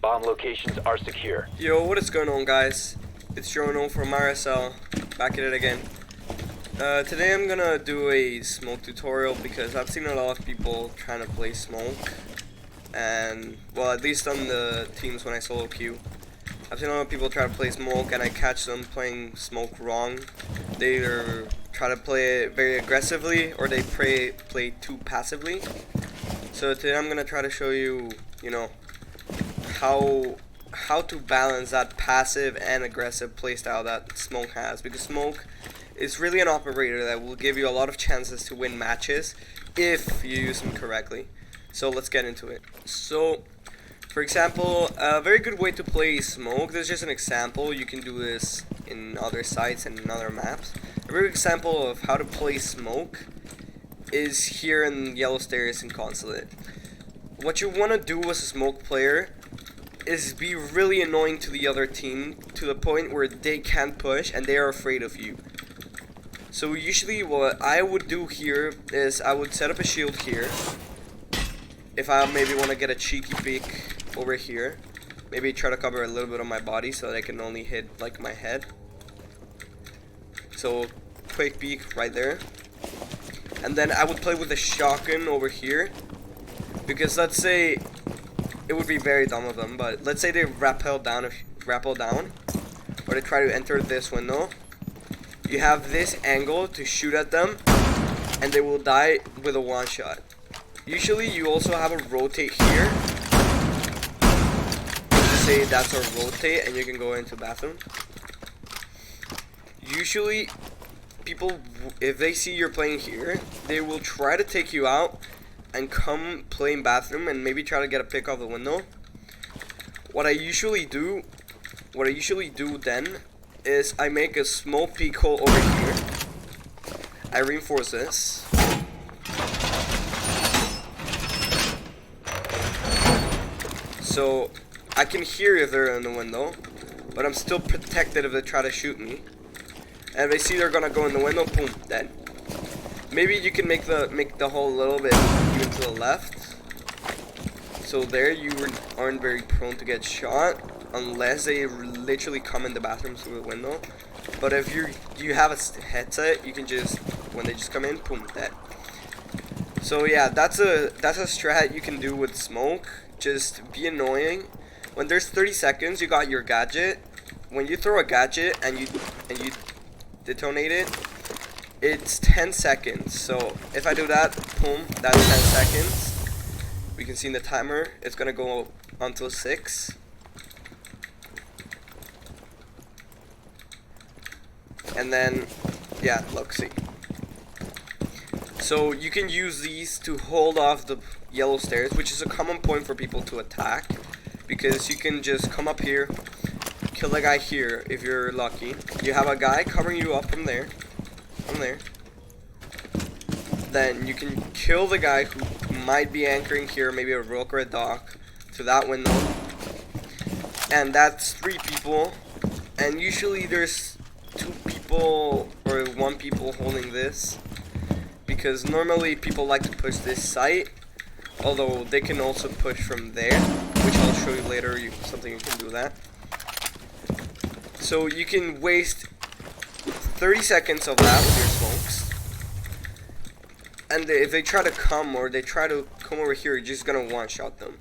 Bomb locations are secure. Yo, what is going on, guys? It's Jono from RSL, back at it again. Today I'm gonna do a smoke tutorial because I've seen a lot of people trying to play smoke, and well, at least on the teams when I solo queue, I've seen a lot of people try to play smoke and I catch them playing smoke wrong. They either try to play it very aggressively or they play too passively. So today I'm gonna try to show you, how to balance that passive and aggressive playstyle that smoke has, because smoke is really an operator that will give you a lot of chances to win matches if you use them correctly. So let's get into it. So for example, a very good way to play smoke, this is just an example, you can do this in other sites and in other maps. A very good example of how to play smoke is here in Yellow Stairs in Consulate. What you want to do as a smoke player is be really annoying to the other team to the point where they can't push and they are afraid of you. So usually what I would do here is I would set up a shield here. If I maybe want to get a cheeky peek over here, maybe try to cover a little bit of my body so that I can only hit like my head. So quick peek right there. And then I would play with a shotgun over here, because let's say, it would be very dumb of them, but let's say they rappel down, or they try to enter this window. You have this angle to shoot at them, and they will die with a one shot. Usually you also have a rotate here. Let's say that's a rotate, and you can go into bathroom. Usually people, if they see you're playing here, they will try to take you out and come play in bathroom and maybe try to get a pick off the window. What I usually do then is I make a small peek hole over here. I reinforce this. So I can hear if they're in the window, but I'm still protected if they try to shoot me. And if they see they're gonna go in the window, boom, dead. Maybe you can make the hole a little bit even to the left. So there you aren't very prone to get shot unless they literally come in the bathroom through the window. But if you have a headset, you can just, when they just come in, boom, dead. So yeah, that's a strat you can do with smoke. Just be annoying. When there's 30 seconds, you got your gadget. When you throw a gadget and you detonate it, it's 10 seconds. So if I do that, boom, that's 10 seconds. We can see in the timer, it's gonna go until 6. And then, yeah, look, see. So you can use these to hold off the Yellow Stairs, which is a common point for people to attack, because you can just come up here, kill the guy here if you're lucky. You have a guy covering you up from there. Then you can kill the guy who might be anchoring here, maybe a rook or a dock, to that window. And that's 3 people. And usually there's 2 people or 1 people holding this, because normally people like to push this site, although they can also push from there, which I'll show you later, something you can do that. So you can waste 30 seconds of that with your smokes. And if they try to come, or they try to come over here, you're just gonna one-shot them.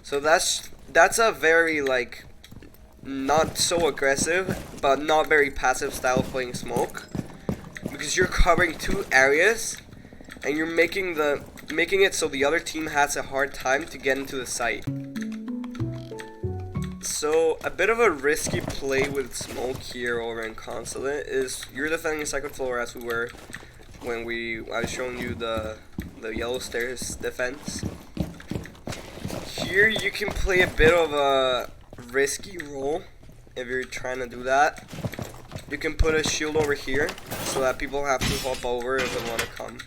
So that's a very, like, not so aggressive, but not very passive style of playing smoke. Because you're covering 2 areas, and you're making it so the other team has a hard time to get into the site. So a bit of a risky play with smoke here over in Consulate is you're defending second floor as we were when I was showing you the Yellow Stairs defense. Here you can play a bit of a risky role if you're trying to do that. You can put a shield over here so that people have to hop over if they want to come.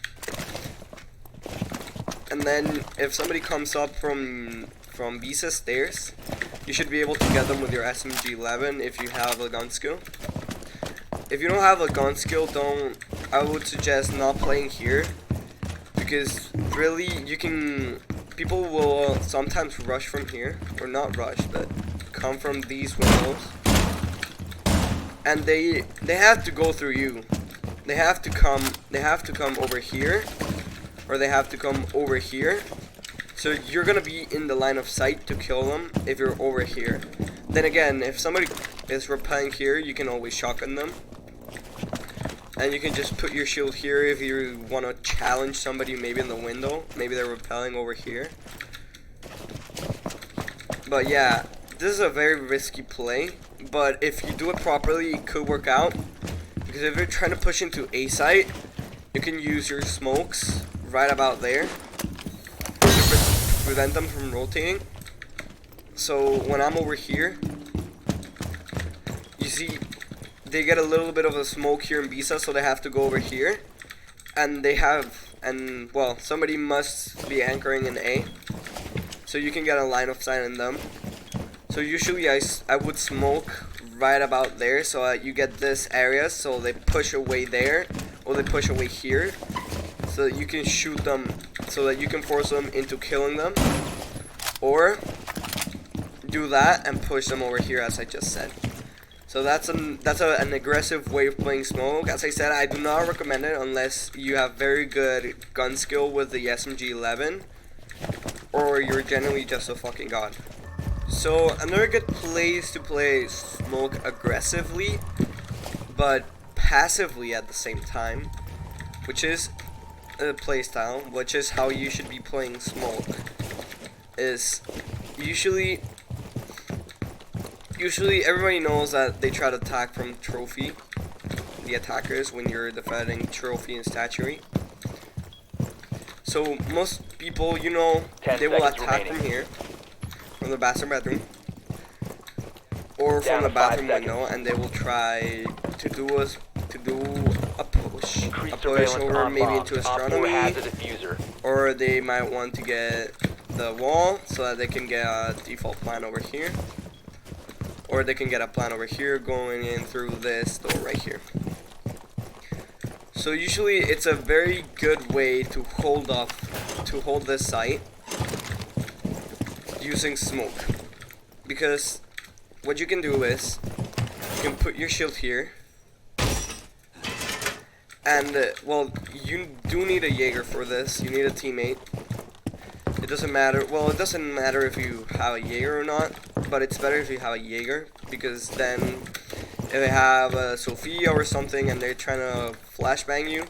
And then if somebody comes up from Visa Stairs, you should be able to get them with your SMG-11 if you have a gun skill. If you don't have a gun skill, I would suggest not playing here, because really you can people will sometimes rush from here, or not rush, but come from these windows, and they have to go through you. They have to come over here, or they have to come over here. So you're gonna be in the line of sight to kill them if you're over here. Then again, if somebody is rappelling here, you can always shotgun them. And you can just put your shield here if you want to challenge somebody maybe in the window. Maybe they're rappelling over here. But yeah, this is a very risky play. But if you do it properly, it could work out. Because if you're trying to push into A site, you can use your smokes right about there to prevent them from rotating. So when I'm over here, you see they get a little bit of a smoke here in Bisa, so they have to go over here. And well, somebody must be anchoring in A, so you can get a line of sight in them. So usually I would smoke right about there, so that you get this area, so they push away there, or they push away here, so that you can shoot them, so that you can force them into killing them, or do that and push them over here, as I just said. So that's an aggressive way of playing smoke. As I said, I do not recommend it unless you have very good gun skill with the SMG-11, or you're generally just a fucking god. So another good place to play smoke aggressively, but passively at the same time, which is a playstyle, which is how you should be playing smoke, is usually everybody knows that they try to attack from trophy, the attackers, when you're defending trophy and statuary. So most people, you know, they will attack from here, from the bedroom, or from the bathroom window, and they will try to do a push over maybe into astronomy, or they might want to get the wall so that they can get a default plan over here, or they can get a plan over here going in through this door right here. So usually it's a very good way to hold this site using smoke, because what you can do is you can put your shield here, and well, you do need a Jaeger for this. You need a teammate. It doesn't matter. Well, it doesn't matter if you have a Jaeger or not, but it's better if you have a Jaeger, because then if they have a Sophia or something and they're trying to flashbang you,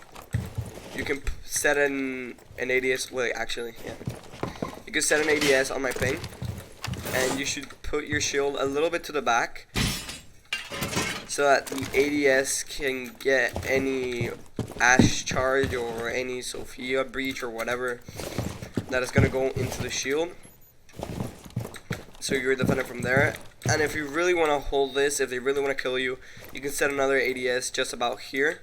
you can set an ADS. Wait, actually, yeah. You can set an ADS on my ping, and you should put your shield a little bit to the back so that the ADS can get any Ash charge or any Sophia breach or whatever that is going to go into the shield. So you're defending from there. And if you really want to hold this, if they really want to kill you, you can set another ADS just about here,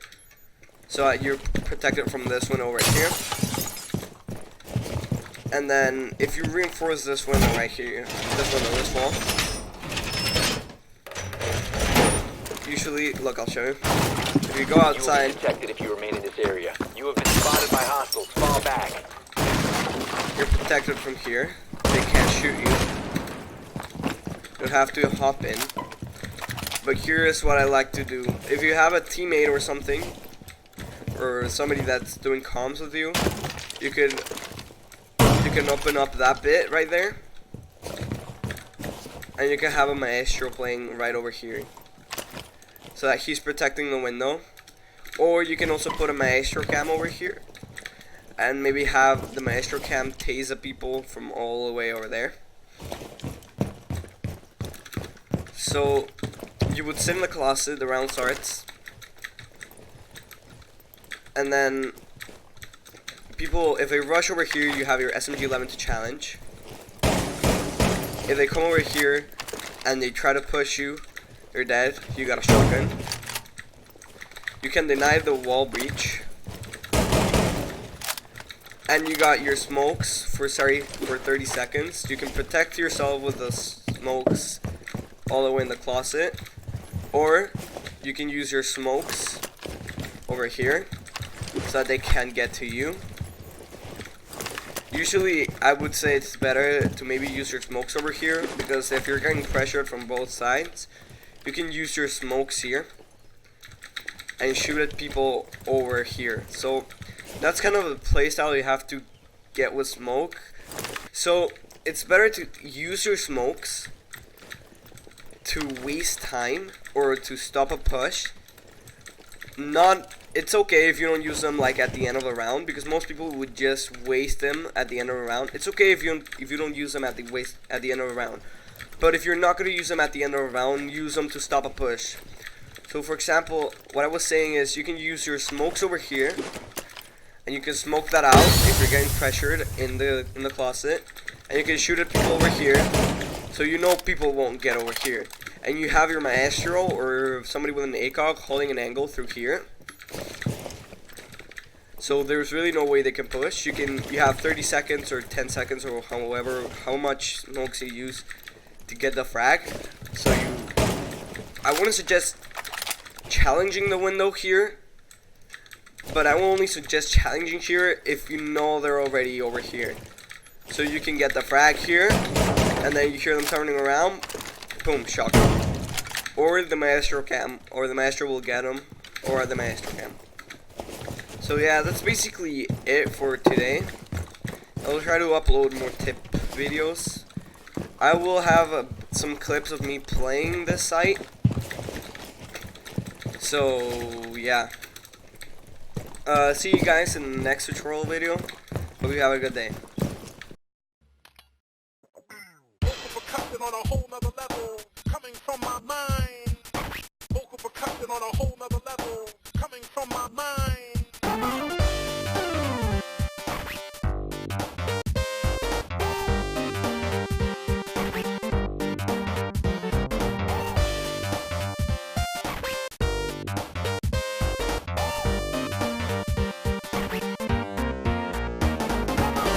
so that you're protected from this one over here. And then if you reinforce this window right here, this wall, usually, look, I'll show you. If you go outside, you will be detected if you remain in this area. You have been spotted by hostiles. Fall back. You're protected from here. They can't shoot you. You'll have to hop in. But here's what I like to do. If you have a teammate or something, or somebody that's doing comms with you, you can open up that bit right there, and you can have a Maestro playing right over here, so that he's protecting the window. Or you can also put a Maestro cam over here, and maybe have the Maestro cam tase the people from all the way over there. So you would sit in the closet, the round starts, and then people, if they rush over here, you have your SMG-11 to challenge. If they come over here and they try to push you, you're dead. You got a shotgun. You can deny the wall breach, and you got your smokes for 30 seconds. You can protect yourself with the smokes all the way in the closet, or you can use your smokes over here so that they can't get to you. Usually, I would say it's better to maybe use your smokes over here, because if you're getting pressured from both sides, you can use your smokes here and shoot at people over here. So that's kind of a playstyle you have to get with smoke. So it's better to use your smokes to waste time or to stop a push. It's okay if you don't use them like at the end of a round, because most people would just waste them at the end of a round. It's okay if you don't use them at the end of a round. But if you're not going to use them at the end of a round, use them to stop a push. So for example, what I was saying is you can use your smokes over here, and you can smoke that out if you're getting pressured in the closet, and you can shoot at people over here, so you know people won't get over here. And you have your maestro or somebody with an ACOG holding an angle through here. So there's really no way they can push. You have 30 seconds or 10 seconds or how much smokes you use to get the frag. So I wouldn't suggest challenging the window here, but I will only suggest challenging here if you know they're already over here. So you can get the frag here, and then you hear them turning around, boom, shotgun. Or the maestro cam, or the maestro will get them, or the maestro cam. So yeah, that's basically it for today. I'll try to upload more tip videos. I will have some clips of me playing this site. So yeah. See you guys in the next tutorial video. Hope you have a good day. On a whole nother level, coming from my mind. Vocal percussion on a whole